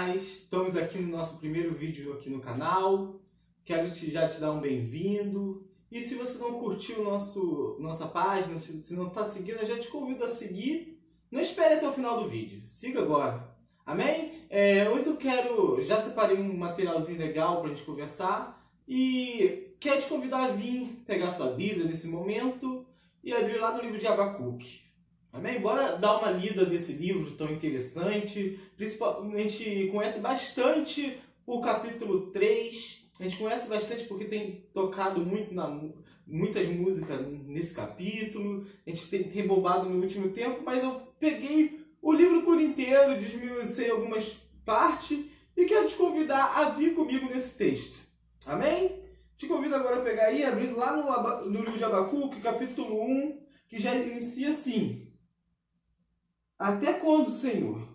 paz. Estamos aqui no nosso primeiro vídeo aqui no canal. Quero já te dar um bem-vindo. E se você não curtiu nossa página, se não está seguindo, eu já te convido a seguir. Não espere até o final do vídeo, siga agora. Amém? Hoje já separei um materialzinho legal para a gente conversar. E quero te convidar a vir pegar sua Bíblia nesse momento e abrir lá no livro de Abacuque. Amém? Bora dar uma lida nesse livro tão interessante. Principalmente, a gente conhece bastante o capítulo 3. A gente conhece bastante porque tem tocado muitas músicas nesse capítulo. A gente tem bombado no último tempo, mas eu peguei o livro por inteiro, desmiucei algumas partes e quero te convidar a vir comigo nesse texto. Amém? Te convido agora a pegar aí, abrindo lá no livro de Abacuque, capítulo 1, que já inicia assim. Até quando, Senhor,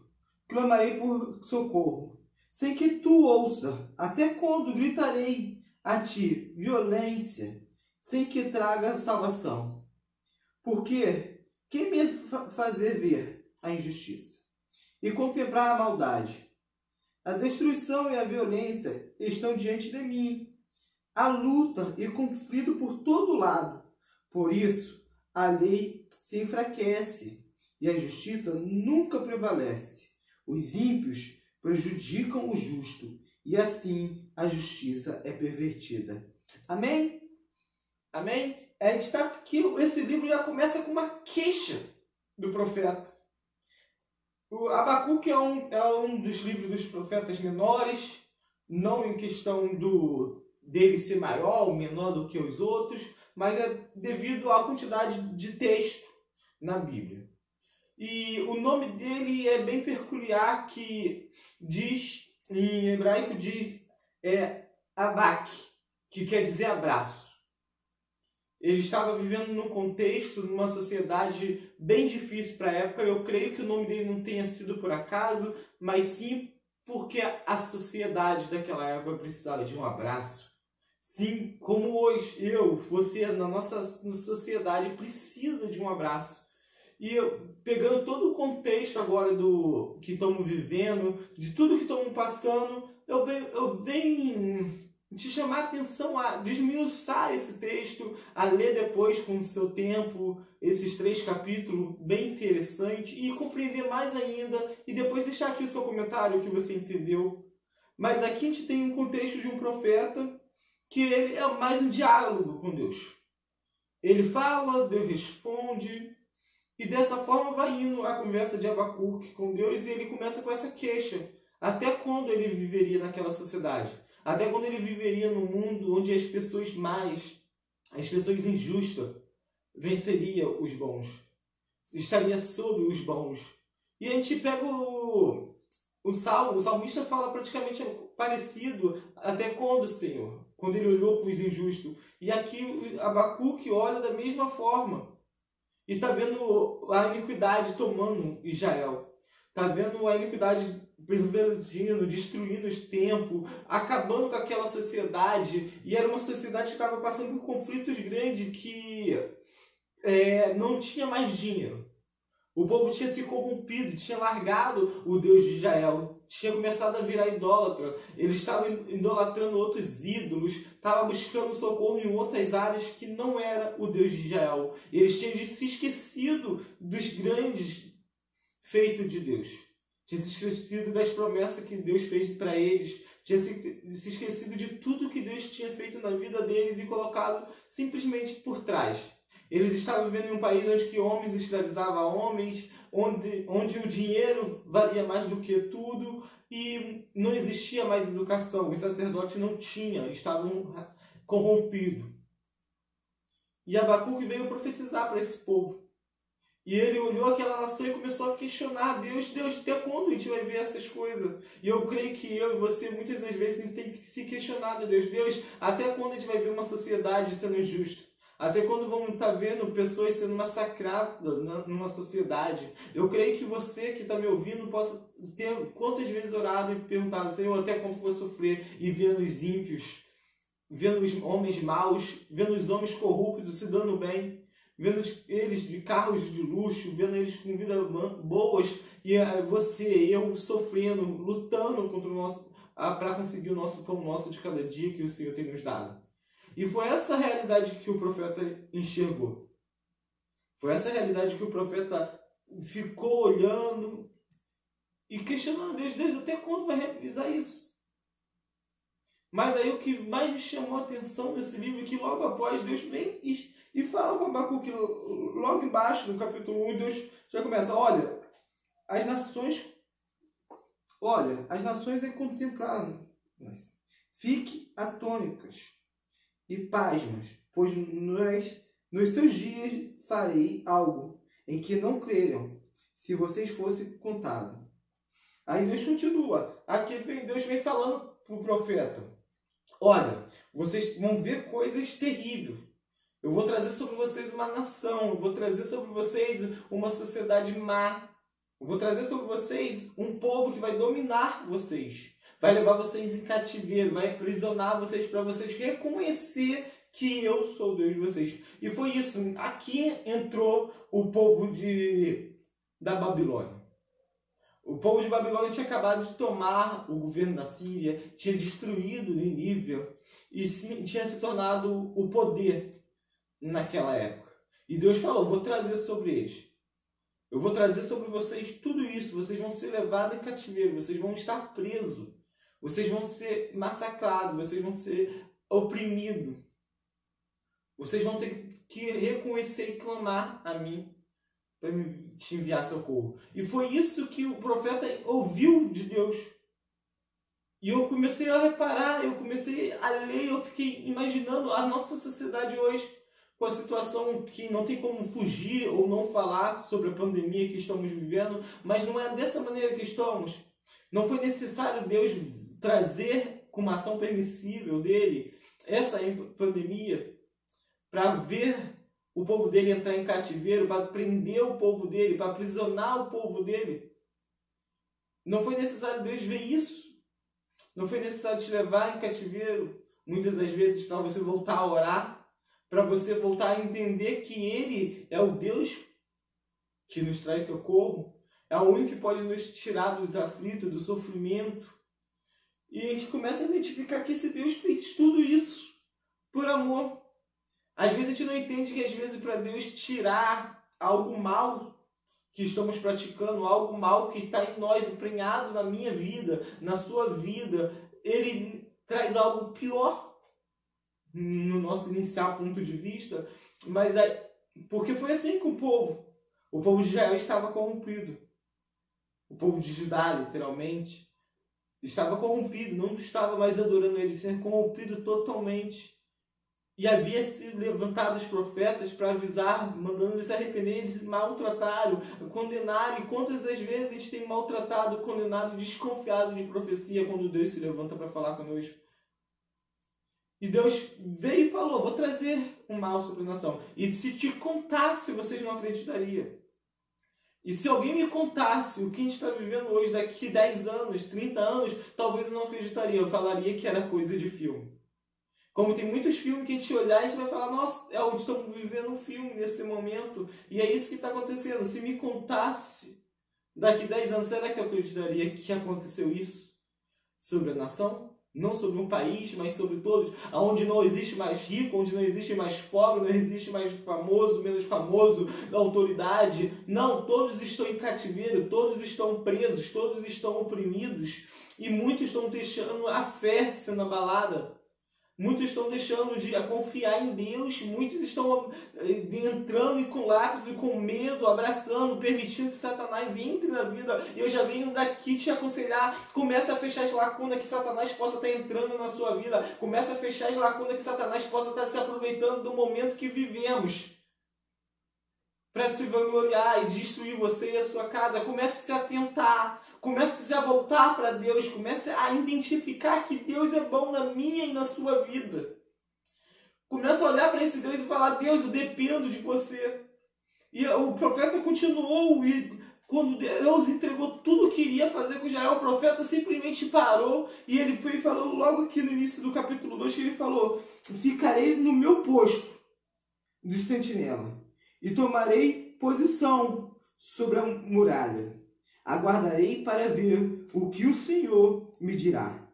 clamarei por socorro, sem que tu ouça? Até quando gritarei a ti violência, sem que traga salvação? Porque quem me fazer ver a injustiça e contemplar a maldade? A destruição e a violência estão diante de mim. Há luta e conflito por todo lado. Por isso, a lei se enfraquece e a justiça nunca prevalece. Os ímpios prejudicam o justo e assim a justiça é pervertida. Amém? Amém? A gente está aqui, esse livro já começa com uma queixa do profeta. O Abacuque é um dos livros dos profetas menores, não em questão dele ser maior ou menor do que os outros, mas é devido à quantidade de texto na Bíblia. E o nome dele é bem peculiar, que diz, em hebraico diz Abak, que quer dizer abraço. Ele estava vivendo num contexto, numa sociedade bem difícil para a época. Eu creio que o nome dele não tenha sido por acaso, mas sim porque a sociedade daquela época precisava de um abraço. Sim, como hoje, você, na nossa sociedade, precisa de um abraço. E pegando todo o contexto agora do que estamos vivendo, de tudo que estamos passando, eu venho te chamar a atenção a desmiuçar esse texto, a ler depois com o seu tempo, esses 3 capítulos bem interessantes, e compreender mais ainda, e depois deixar aqui o seu comentário, o que você entendeu. Mas aqui a gente tem um contexto de um profeta, que ele é mais um diálogo com Deus. Ele fala, Deus responde. E dessa forma vai indo a conversa de Abacuque com Deus, e ele começa com essa queixa. Até quando ele viveria naquela sociedade? Até quando ele viveria num mundo onde as pessoas injustas, venceriam os bons? Estaria sobre os bons. E a gente pega o salmista fala praticamente parecido. Até quando, Senhor? Quando ele olhou para os injustos. E aqui Abacuque olha da mesma forma. E está vendo a iniquidade tomando Israel. Está vendo a iniquidade pervertindo, destruindo os templos, acabando com aquela sociedade. E era uma sociedade que estava passando por conflitos grandes, que não tinha mais dinheiro. O povo tinha se corrompido, tinha largado o Deus de Israel, tinha começado a virar idólatra. Eles estavam idolatrando outros ídolos, estavam buscando socorro em outras áreas que não era o Deus de Israel. Eles tinham se esquecido dos grandes feitos de Deus. Tinham se esquecido das promessas que Deus fez para eles. Tinham se esquecido de tudo que Deus tinha feito na vida deles e colocado simplesmente por trás. Eles estavam vivendo em um país onde que homens escravizavam homens, onde o dinheiro valia mais do que tudo e não existia mais educação. Os sacerdotes não tinham, estavam corrompidos. E Abacuque veio profetizar para esse povo. E ele olhou aquela nação e começou a questionar Deus, até quando a gente vai ver essas coisas? E eu creio que eu e você, muitas das vezes, a gente tem que se questionar de Deus, até quando a gente vai ver uma sociedade sendo injusta? Até quando vamos estar vendo pessoas sendo massacradas numa sociedade? Eu creio que você que está me ouvindo possa ter quantas vezes orado e perguntado, Senhor, até quando vou sofrer? E vendo os ímpios, vendo os homens maus, vendo os homens corruptos se dando bem. vendo eles de carros de luxo, vendo eles com vidas boas, e você, eu sofrendo, lutando contra o nosso, para conseguir o nosso pão nosso de cada dia que o Senhor tem nos dado. E foi essa realidade que o profeta enxergou. Foi essa realidade que o profeta ficou olhando e questionando Deus, até quando vai realizar isso? Mas aí o que mais me chamou a atenção nesse livro é que logo após Deus vem e fala com Abacuque, logo embaixo, no capítulo 1, Deus já começa, olha, as nações é contempladas, fique atônicas e pasmas, pois nos seus dias farei algo em que não creiam, se vocês fossem contados. Aí Deus continua. Aqui Deus vem falando para o profeta. Olha, vocês vão ver coisas terríveis. Eu vou trazer sobre vocês uma nação. Eu vou trazer sobre vocês uma sociedade má. Eu vou trazer sobre vocês um povo que vai dominar vocês. Vai levar vocês em cativeiro. Vai aprisionar vocês para vocês reconhecer que eu sou o Deus de vocês. E foi isso. Aqui entrou o povo da Babilônia. O povo de Babilônia tinha acabado de tomar o governo da Síria, tinha destruído Nínive e tinha se tornado o poder naquela época. E Deus falou, vou trazer sobre eles. Eu vou trazer sobre vocês tudo isso. Vocês vão ser levados em cativeiro, vocês vão estar presos, vocês vão ser massacrados, vocês vão ser oprimidos. Vocês vão ter que reconhecer e clamar a mim para me te enviar socorro. E foi isso que o profeta ouviu de Deus. E eu comecei a reparar, eu comecei a ler, eu fiquei imaginando a nossa sociedade hoje, com a situação que não tem como fugir ou não falar sobre a pandemia que estamos vivendo, mas não é dessa maneira que estamos. Não foi necessário Deus trazer com uma ação permissível dele essa pandemia para ver o povo dele entrar em cativeiro, para prender o povo dele, para aprisionar o povo dele. Não foi necessário Deus ver isso. Não foi necessário te levar em cativeiro, muitas das vezes, para você voltar a orar, para você voltar a entender que Ele é o Deus que nos traz socorro, é o único que pode nos tirar dos aflitos, do sofrimento. E a gente começa a identificar que esse Deus fez tudo isso por amor. Às vezes a gente não entende que às vezes para Deus tirar algo mal que estamos praticando, algo mal que está em nós, emprenhado na minha vida, na sua vida, Ele traz algo pior no nosso inicial ponto de vista, mas porque foi assim com o povo de Israel estava corrompido. O povo de Judá, literalmente, estava corrompido, não estava mais adorando Ele, sendo corrompido totalmente. E havia sido levantados profetas para avisar, mandando eles se arrepender, eles maltrataram, condenaram. E quantas as vezes a gente tem maltratado, condenado, desconfiado de profecia quando Deus se levanta para falar conosco? E Deus veio e falou, vou trazer um mal sobre a nação. E se te contasse, vocês não acreditariam. E se alguém me contasse o que a gente está vivendo hoje, daqui 10 anos, 30 anos, talvez eu não acreditaria. Eu falaria que era coisa de filme. Como tem muitos filmes que a gente olhar, a gente vai falar, nossa, estamos vivendo um filme nesse momento. E é isso que está acontecendo. Se me contasse daqui 10 anos, será que eu acreditaria que aconteceu isso sobre a nação? Não sobre um país, mas sobre todos. Onde não existe mais rico, onde não existe mais pobre, não existe mais famoso, menos famoso, autoridade. Não, todos estão em cativeiro, todos estão presos, todos estão oprimidos. E muitos estão deixando a fé sendo abalada. Muitos estão deixando de confiar em Deus, muitos estão entrando em colapso, com medo, abraçando, permitindo que Satanás entre na vida. Eu já venho daqui te aconselhar, comece a fechar as lacunas que Satanás possa estar entrando na sua vida, comece a fechar as lacunas que Satanás possa estar se aproveitando do momento que vivemos para se vangloriar e destruir você e a sua casa. Comece a se atentar, comece a voltar para Deus, comece a identificar que Deus é bom na minha e na sua vida. Comece a olhar para esse Deus e falar, Deus, eu dependo de você. E o profeta continuou, e quando Deus entregou tudo o que iria fazer com Israel, o profeta simplesmente parou, e ele foi falando logo aqui no início do capítulo 2, que ele falou, ficarei no meu posto de sentinela. e tomarei posição sobre a muralha. Aguardarei para ver o que o Senhor me dirá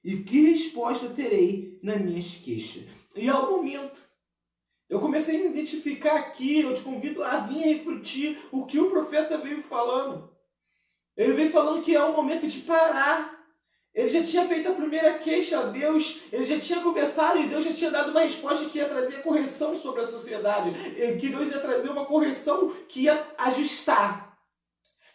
e que resposta terei nas minhas queixas. E é o momento. Eu comecei a me identificar aqui, eu te convido a vir refletir o que o profeta veio falando. Ele veio falando que é o momento de parar. Ele já tinha feito a primeira queixa a Deus, ele já tinha conversado e Deus já tinha dado uma resposta que ia trazer correção sobre a sociedade, que Deus ia trazer uma correção que ia ajustar.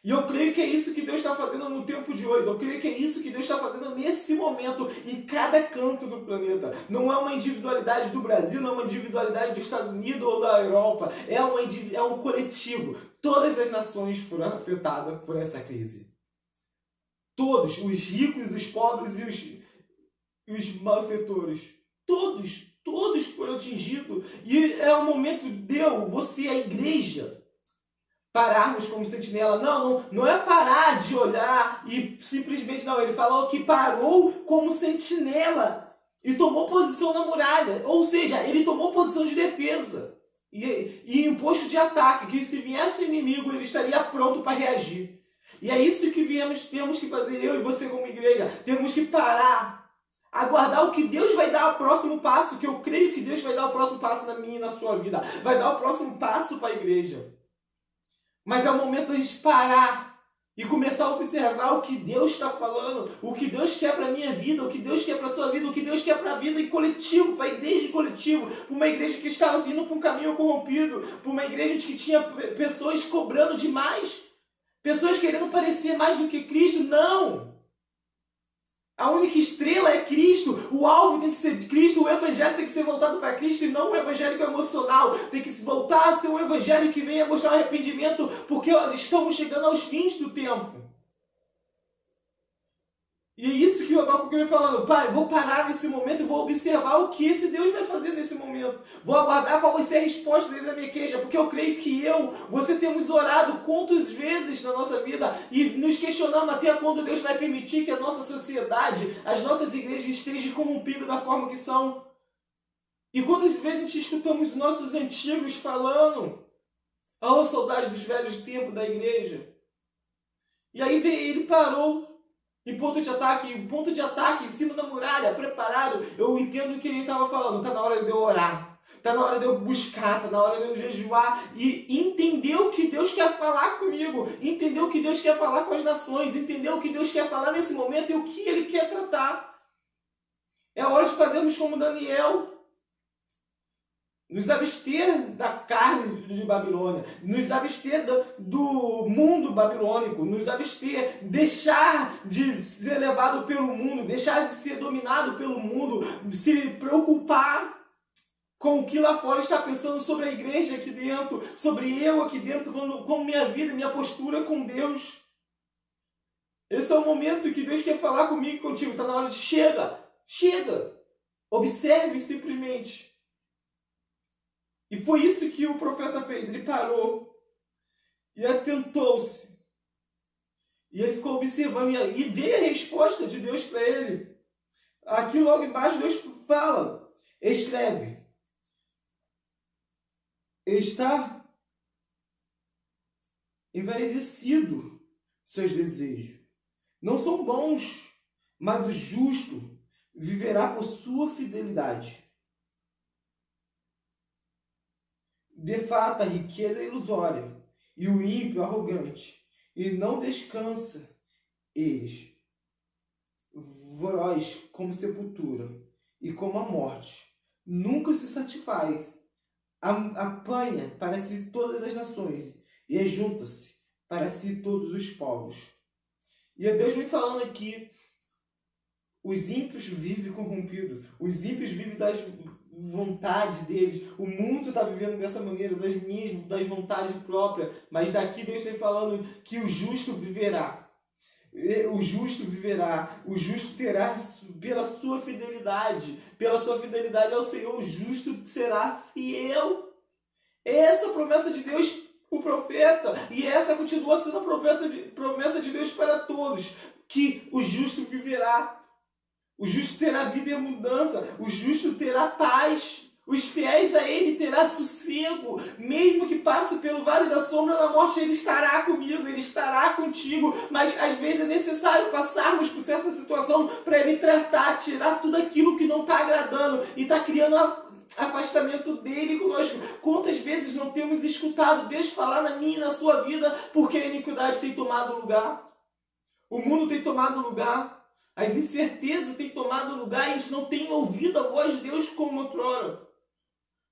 E eu creio que é isso que Deus está fazendo no tempo de hoje. Eu creio que é isso que Deus está fazendo nesse momento, em cada canto do planeta. Não é uma individualidade do Brasil, não é uma individualidade dos Estados Unidos ou da Europa. É um coletivo. Todas as nações foram afetadas por essa crise. Todos, os ricos, os pobres e os malfeitores. Todos foram atingidos. E é o momento de eu, você, a igreja, pararmos como sentinela. Não é parar de olhar e simplesmente não. Ele falou que parou como sentinela e tomou posição na muralha. Ou seja, ele tomou posição de defesa e em posto de ataque, que se viesse inimigo ele estaria pronto para reagir. E é isso que temos que fazer, eu e você como igreja. Temos que parar, aguardar o que Deus vai dar o próximo passo, que eu creio que Deus vai dar o próximo passo na minha e na sua vida. Vai dar o próximo passo para a igreja. Mas é o momento da gente parar e começar a observar o que Deus está falando, o que Deus quer para a minha vida, o que Deus quer para a sua vida, o que Deus quer para a vida em coletivo, para a igreja em coletivo, para uma igreja que estava indo para um caminho corrompido, para uma igreja que tinha pessoas cobrando demais, pessoas querendo parecer mais do que Cristo. Não! A única estrela é Cristo, o alvo tem que ser Cristo, o evangelho tem que ser voltado para Cristo e não um evangelho emocional. Tem que se voltar a ser um evangelho que venha mostrar arrependimento, porque estamos chegando aos fins do tempo. E é isso que o Abacuque vem falando. Pai, vou parar nesse momento e vou observar o que esse Deus vai fazer nesse momento. Vou aguardar qual vai ser a resposta dele na minha queixa, porque eu creio que você temos orado quantas vezes na nossa vida e nos questionamos até quando Deus vai permitir que a nossa sociedade, as nossas igrejas estejam corrompidas da forma que são. E quantas vezes a gente escutamos os nossos antigos falando: "Oh, saudade dos velhos tempos da igreja." E aí ele parou em ponto de ataque em cima da muralha, preparado. Eu entendo o que ele estava falando. Está na hora de eu orar, está na hora de eu buscar, está na hora de eu jejuar e entender o que Deus quer falar comigo, entender o que Deus quer falar com as nações, entender o que Deus quer falar nesse momento e o que Ele quer tratar. É hora de fazermos como Daniel, nos abster da carne de Babilônia, nos abster do mundo babilônico, nos abster, deixar de ser levado pelo mundo, deixar de ser dominado pelo mundo, se preocupar com o que lá fora está pensando sobre a igreja aqui dentro, sobre eu aqui dentro, com minha vida, minha postura com Deus. Esse é o momento que Deus quer falar comigo e contigo. Está na hora de chega, observe simplesmente. E foi isso que o profeta fez. Ele parou e atentou-se. E ele ficou observando e veio a resposta de Deus para ele. Aqui logo embaixo Deus fala, escreve: está envaidecido seus desejos. Não são bons, mas o justo viverá por sua fidelidade. De fato, a riqueza é ilusória, e o ímpio arrogante, e não descansa eles. Voraz como sepultura, e como a morte, nunca se satisfaz. Apanha para si todas as nações, e ajunta-se para si todos os povos. E Deus vem falando aqui, os ímpios vivem corrompidos, os ímpios vivem das vontades deles, o mundo está vivendo dessa maneira, das vontades próprias, mas daqui Deus está falando que o justo viverá. O justo viverá, o justo terá pela sua fidelidade ao Senhor, o justo será fiel. Essa é a promessa de Deus, o profeta, e essa continua sendo a promessa de Deus para todos, que o justo viverá. O justo terá vida e mudança. O justo terá paz. Os fiéis a Ele terá sossego, mesmo que passe pelo vale da sombra da morte, Ele estará comigo, Ele estará contigo, mas às vezes é necessário passarmos por certa situação para Ele tratar, tirar tudo aquilo que não está agradando e está criando afastamento dele conosco. Quantas vezes não temos escutado Deus falar na minha e na sua vida porque a iniquidade tem tomado lugar? O mundo tem tomado lugar, as incertezas têm tomado lugar e a gente não tem ouvido a voz de Deus como outrora.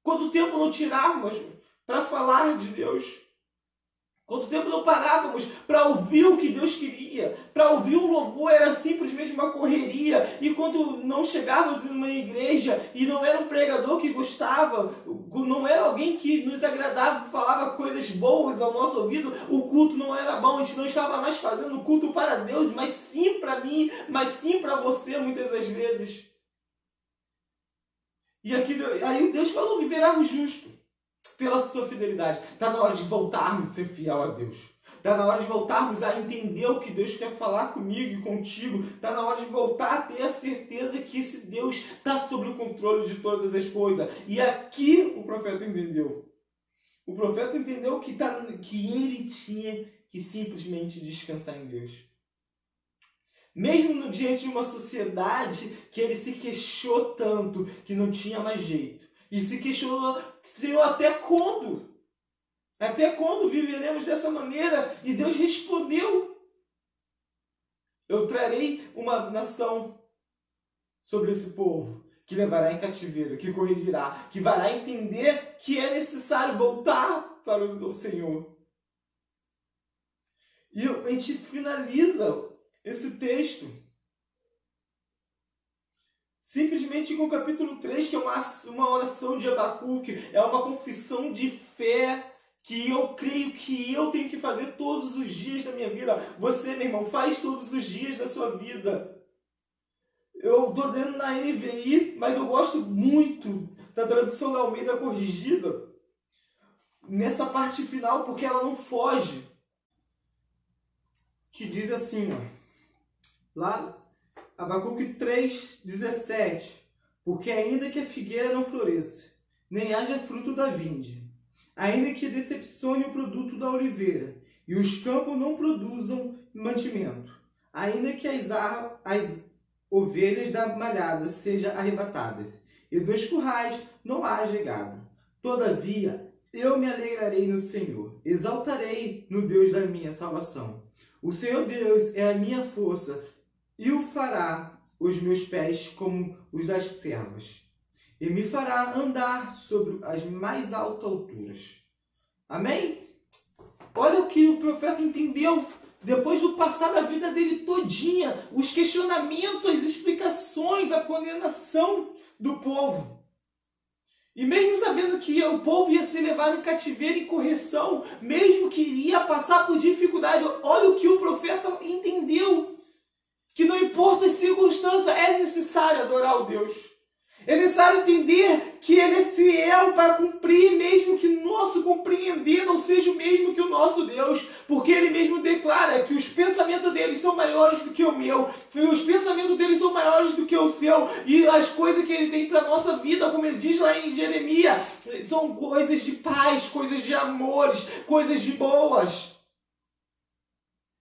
Quanto tempo não tirávamos para falar de Deus? Quanto tempo não parávamos para ouvir o que Deus queria? Para ouvir um louvor era simplesmente uma correria. E quando não chegávamos numa igreja e não era um pregador que gostava, não era alguém que nos agradava, falava coisas boas ao nosso ouvido, o culto não era bom. A gente não estava mais fazendo culto para Deus, mas sim para mim, mas sim para você muitas das vezes. E aí Deus falou, viverá o justo pela sua fidelidade. Está na hora de voltarmos a ser fiel a Deus. Está na hora de voltarmos a entender o que Deus quer falar comigo e contigo. Está na hora de voltar a ter a certeza que esse Deus está sob o controle de todas as coisas. E aqui o profeta entendeu. O profeta entendeu que ele tinha que simplesmente descansar em Deus. Mesmo diante de uma sociedade que ele se queixou tanto que não tinha mais jeito. E se questionou, Senhor, até quando? Até quando viveremos dessa maneira? E Deus respondeu. Eu trarei uma nação sobre esse povo que levará em cativeiro, que corrigirá, que fará entender que é necessário voltar para o Senhor. E a gente finaliza esse texto simplesmente com o capítulo 3, que é uma oração de Abacuque, é uma confissão de fé que eu creio que eu tenho que fazer todos os dias da minha vida. Você, meu irmão, faz todos os dias da sua vida. Eu estou lendo na NVI, mas eu gosto muito da tradução da Almeida Corrigida, nessa parte final, porque ela não foge. Que diz assim, ó. Lá, Abacuque 3:17. Porque ainda que a figueira não floresça, nem haja fruto da vinde, ainda que decepcione o produto da oliveira, e os campos não produzam mantimento, ainda que as ovelhas da malhada sejam arrebatadas, e dos currais não haja gado, todavia eu me alegrarei no Senhor, exaltarei no Deus da minha salvação. O Senhor Deus é a minha força, e o fará os meus pés como os das servas, e me fará andar sobre as mais altas alturas. Amém? Olha o que o profeta entendeu, depois do passar da vida dele todinha, os questionamentos, as explicações, a condenação do povo. E mesmo sabendo que o povo ia ser levado em cativeiro e correção, mesmo que iria passar por dificuldade, olha o que o profeta entendeu. Que não importa as circunstâncias, é necessário adorar o Deus. É necessário entender que Ele é fiel para cumprir, mesmo que nosso compreender não seja o mesmo que o nosso Deus. Porque Ele mesmo declara que os pensamentos deles são maiores do que o meu. E os pensamentos deles são maiores do que o seu. E as coisas que Ele tem para a nossa vida, como Ele diz lá em Jeremias, são coisas de paz, coisas de amores, coisas de boas.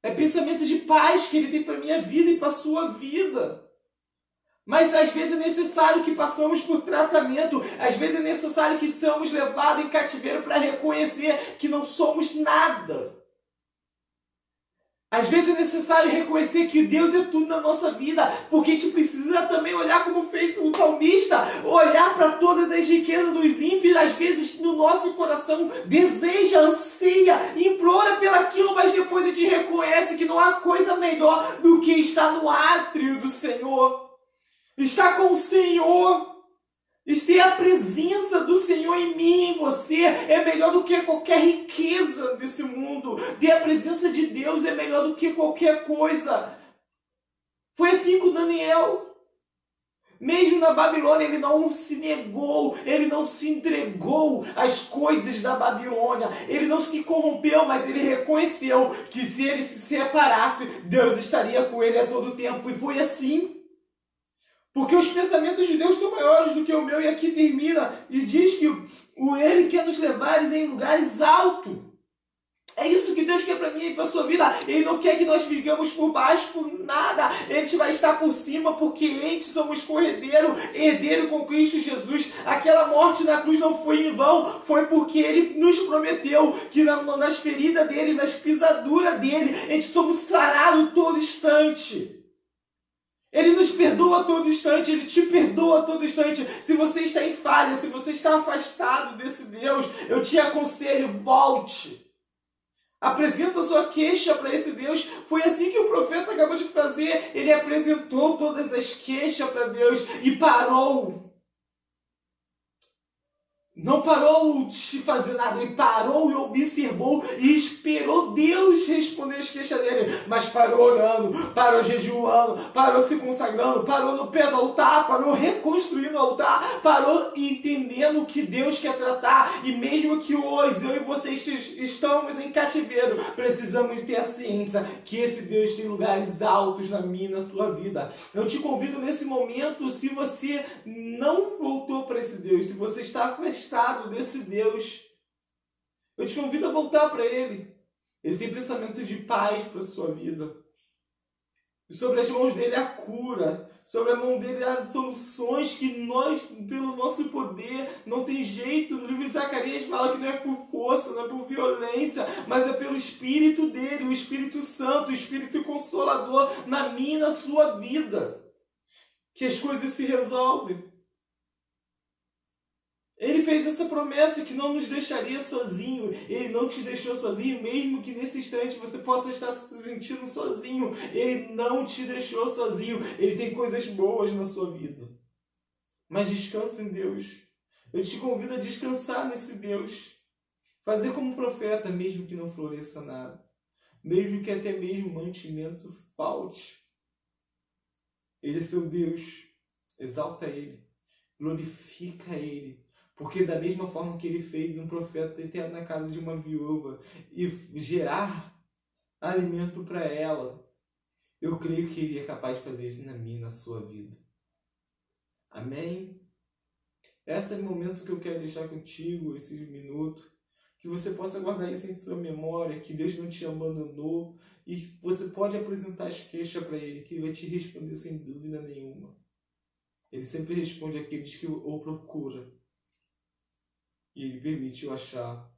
É pensamento de paz que Ele tem para a minha vida e para a sua vida. Mas às vezes é necessário que passamos por tratamento. Às vezes é necessário que sejamos levados em cativeiro para reconhecer que não somos nada. Às vezes é necessário reconhecer que Deus é tudo na nossa vida. Porque a gente precisa também olhar como fez o salmista. Olhar para todas as riquezas dos ímpios. Às vezes no nosso coração deseja, anseia, implora pelaquilo. Mas depois a gente reconhece que não há coisa melhor do que estar no átrio do Senhor. Estar com o Senhor. Ter a presença do Senhor em mim e em você é melhor do que qualquer riqueza desse mundo. Ter a presença de Deus é melhor do que qualquer coisa. Foi assim com Daniel. Mesmo na Babilônia, ele não se negou, ele não se entregou às coisas da Babilônia. Ele não se corrompeu, mas ele reconheceu que se ele se separasse, Deus estaria com ele a todo tempo. E foi assim. Porque os pensamentos de Deus são maiores do que o meu. E aqui termina e diz que Ele quer nos levar em lugares altos. É isso que Deus quer para mim e para a sua vida. Ele não quer que nós vivamos por baixo, por nada. Ele vai estar por cima, porque entes somos corredeiro, herdeiro com Cristo Jesus. Aquela morte na cruz não foi em vão, foi porque Ele nos prometeu que nas feridas dele, nas pisaduras dele, a gente somos sarados todo instante. Ele nos perdoa a todo instante, Ele te perdoa a todo instante. Se você está em falha, se você está afastado desse Deus, eu te aconselho, volte. Apresenta sua queixa para esse Deus. Foi assim que o profeta acabou de fazer. Ele apresentou todas as queixas para Deus e parou. Não parou de fazer nada, ele parou e observou e esperou Deus responder as queixas dele. Mas parou orando, parou jejuando, parou se consagrando, parou no pé do altar, parou reconstruindo o altar, parou entendendo o que Deus quer tratar. E mesmo que hoje eu e vocês estamos em cativeiro, precisamos ter a ciência que esse Deus tem lugares altos na minha e na sua vida. Eu te convido nesse momento, se você não voltou para esse Deus, se você está afastado desse Deus, eu te convido a voltar para Ele. Ele tem pensamentos de paz para a sua vida. E sobre as mãos dele a cura. Sobre a mão dele há soluções que nós, pelo nosso poder, não tem jeito. No livro de Zacarias fala que não é por força, não é por violência, mas é pelo Espírito dele, o Espírito Santo, o Espírito Consolador na minha e na sua vida, que as coisas se resolvem. Ele fez essa promessa que não nos deixaria sozinho. Ele não te deixou sozinho, mesmo que nesse instante você possa estar se sentindo sozinho. Ele não te deixou sozinho. Ele tem coisas boas na sua vida. Mas descansa em Deus. Eu te convido a descansar nesse Deus. Fazer como profeta, mesmo que não floresça nada. Mesmo que até mesmo mantimento falte. Ele é seu Deus. Exalta Ele. Glorifica Ele. Porque da mesma forma que ele fez um profeta entrar na casa de uma viúva e gerar alimento para ela, eu creio que ele é capaz de fazer isso na minha e na sua vida. Amém? Esse é o momento que eu quero deixar contigo, esse minuto, que você possa guardar isso em sua memória, que Deus não te abandonou, e você pode apresentar as queixas para Ele, que Ele vai te responder sem dúvida nenhuma. Ele sempre responde àqueles que o procuram. E Ele permite eu achar.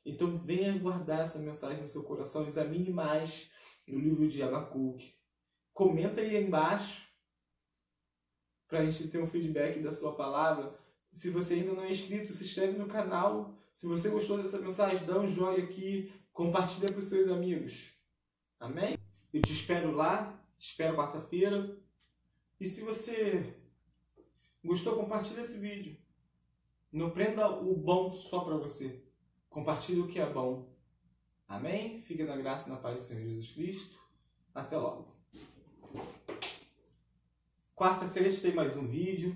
Então venha guardar essa mensagem no seu coração. Examine mais no livro de Abacuque. Comenta aí embaixo para a gente ter um feedback da sua palavra. Se você ainda não é inscrito, se inscreve no canal. Se você gostou dessa mensagem, dá um joinha aqui. Compartilha para os seus amigos. Amém? Eu te espero lá. Te espero quarta-feira. E se você gostou, compartilha esse vídeo. Não prenda o bom só para você. Compartilhe o que é bom. Amém? Fica na graça e na paz do Senhor Jesus Cristo. Até logo. Quarta-feira tem mais um vídeo.